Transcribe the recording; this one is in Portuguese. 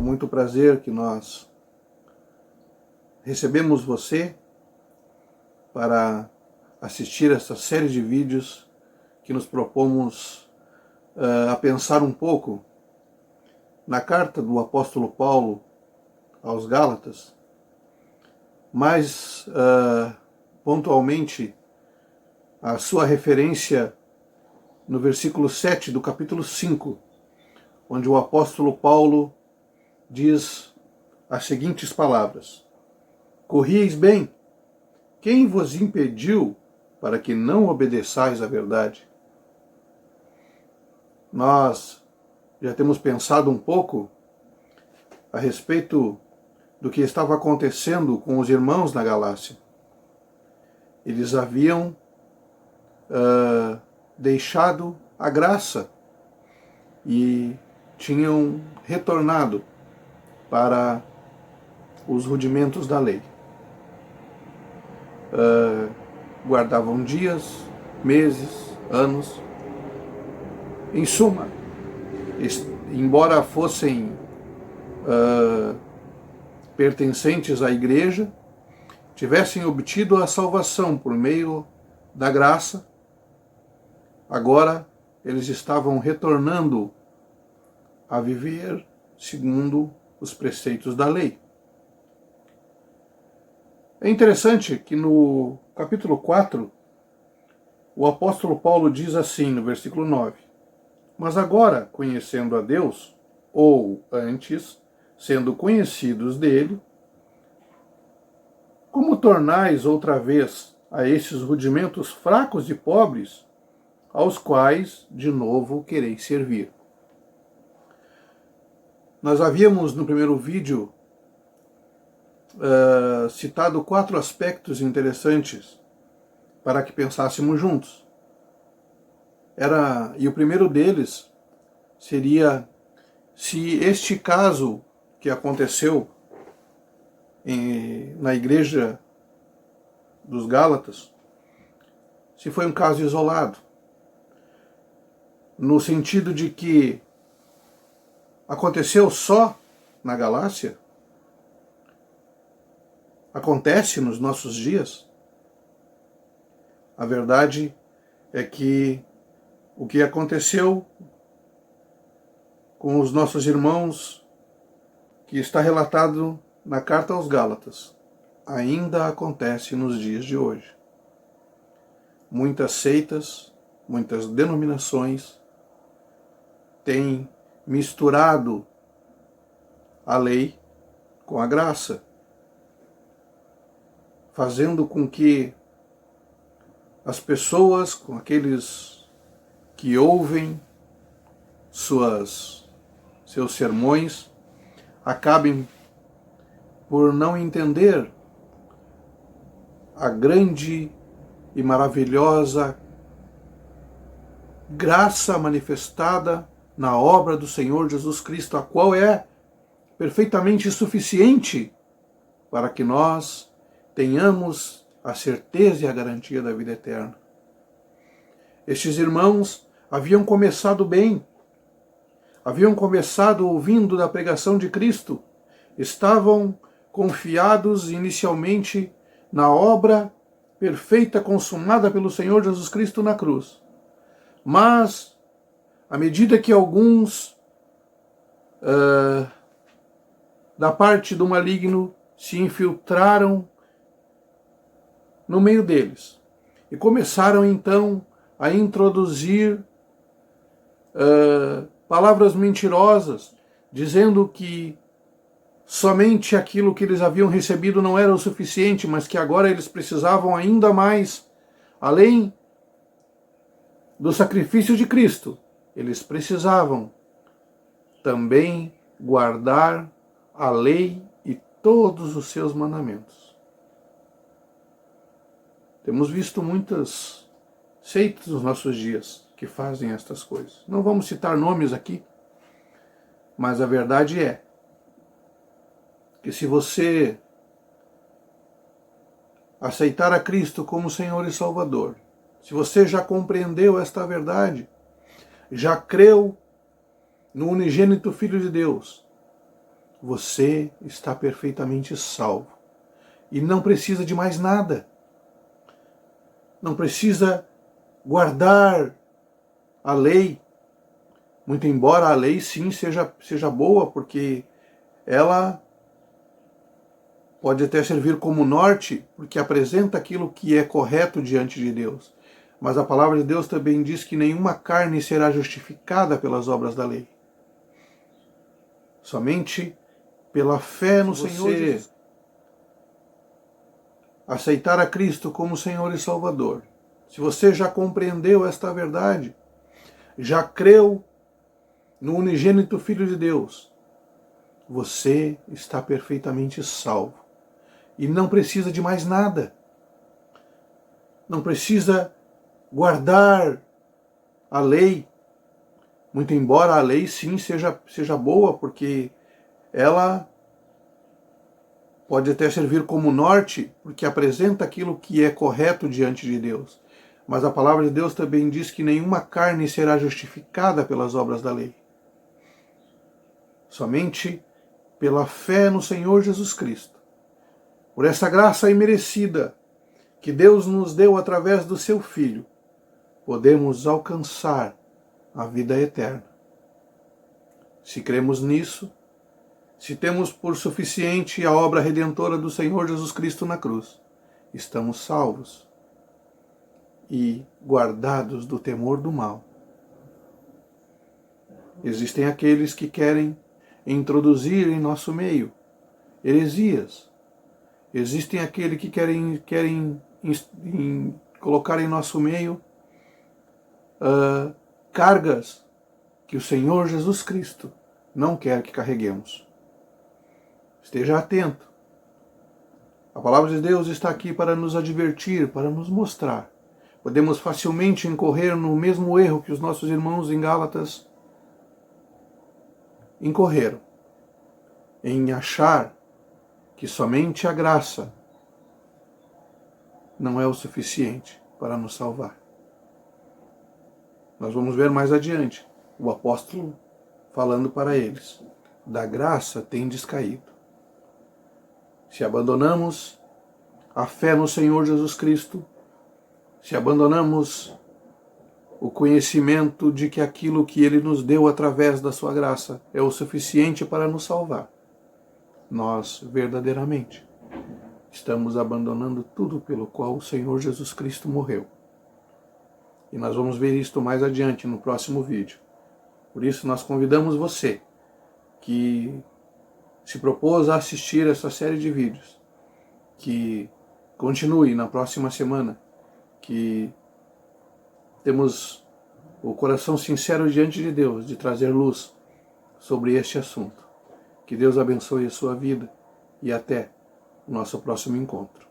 muito prazer que nós recebemos você para assistir essa série de vídeos que nos propomos a pensar um pouco na carta do apóstolo Paulo aos Gálatas, mais pontualmente a sua referência no versículo 7 do capítulo 5, onde o apóstolo Paulo diz as seguintes palavras: corrieis bem, quem vos impediu para que não obedeçais à verdade? Nós já temos pensado um pouco a respeito do que estava acontecendo com os irmãos na Galácia. Eles haviam deixado a graça e tinham retornado para os rudimentos da lei. Guardavam dias, meses, anos. Em suma, embora fossem pertencentes à igreja, tivessem obtido a salvação por meio da graça, agora eles estavam retornando a viver segundo os preceitos da lei. É interessante que no capítulo 4, o apóstolo Paulo diz assim, no versículo 9: mas agora, conhecendo a Deus, ou antes, sendo conhecidos dele, como tornais outra vez a esses rudimentos fracos e pobres, aos quais de novo quereis servir? Nós havíamos no primeiro vídeo citado 4 aspectos interessantes para que pensássemos juntos. E o primeiro deles seria se este caso que aconteceu na igreja dos Gálatas, se foi um caso isolado, no sentido de que aconteceu só na Galácia, acontece nos nossos dias. A verdade é que o que aconteceu com os nossos irmãos, que está relatado na carta aos Gálatas, ainda acontece nos dias de hoje. Muitas seitas, muitas denominações têm misturado a lei com a graça, fazendo com que as pessoas, com aqueles que ouvem seus sermões, acabem por não entender a grande e maravilhosa graça manifestada na obra do Senhor Jesus Cristo, a qual é perfeitamente suficiente para que nós tenhamos a certeza e a garantia da vida eterna. Estes irmãos haviam começado bem, haviam começado ouvindo da pregação de Cristo, estavam confiados inicialmente na obra perfeita consumada pelo Senhor Jesus Cristo na cruz. Mas, à medida que alguns da parte do maligno se infiltraram no meio deles e começaram então a introduzir palavras mentirosas, dizendo que somente aquilo que eles haviam recebido não era o suficiente, mas que agora eles precisavam ainda mais, além do sacrifício de Cristo, eles precisavam também guardar a lei e todos os seus mandamentos. Temos visto muitas seitas nos nossos dias que fazem estas coisas. Não vamos citar nomes aqui, mas a verdade é que se você aceitar a Cristo como Senhor e Salvador, se você já compreendeu esta verdade, já creu no unigênito Filho de Deus, você está perfeitamente salvo. E não precisa de mais nada. Não precisa guardar a lei. Muito embora a lei sim seja boa, porque ela pode até servir como norte, porque apresenta aquilo que é correto diante de Deus. Mas a palavra de Deus também diz que nenhuma carne será justificada pelas obras da lei. Somente pela fé no Senhor Jesus. Aceitar a Cristo como Senhor e Salvador. Se você já compreendeu esta verdade, já creu no unigênito Filho de Deus, você está perfeitamente salvo. E não precisa de mais nada. Não precisa guardar a lei. Muito embora a lei sim seja boa, porque ela pode até servir como norte, porque apresenta aquilo que é correto diante de Deus. Mas a palavra de Deus também diz que nenhuma carne será justificada pelas obras da lei. Somente pela fé no Senhor Jesus Cristo. Por essa graça imerecida que Deus nos deu através do seu Filho, podemos alcançar a vida eterna. Se cremos nisso, se temos por suficiente a obra redentora do Senhor Jesus Cristo na cruz, estamos salvos e guardados do temor do mal. Existem aqueles que querem introduzir em nosso meio heresias. Existem aqueles que querem colocar em nosso meio cargas que o Senhor Jesus Cristo não quer que carreguemos. Esteja atento. A palavra de Deus está aqui para nos advertir, para nos mostrar. Podemos facilmente incorrer no mesmo erro que os nossos irmãos em Gálatas incorreram, em achar que somente a graça não é o suficiente para nos salvar. Nós vamos ver mais adiante o apóstolo falando para eles: da graça tendes caído. Se abandonamos a fé no Senhor Jesus Cristo, se abandonamos o conhecimento de que aquilo que Ele nos deu através da sua graça é o suficiente para nos salvar, nós verdadeiramente estamos abandonando tudo pelo qual o Senhor Jesus Cristo morreu. E nós vamos ver isto mais adiante no próximo vídeo. Por isso nós convidamos você que se propôs a assistir essa série de vídeos, que continue na próxima semana, que temos o coração sincero diante de Deus de trazer luz sobre este assunto. Que Deus abençoe a sua vida e até o nosso próximo encontro.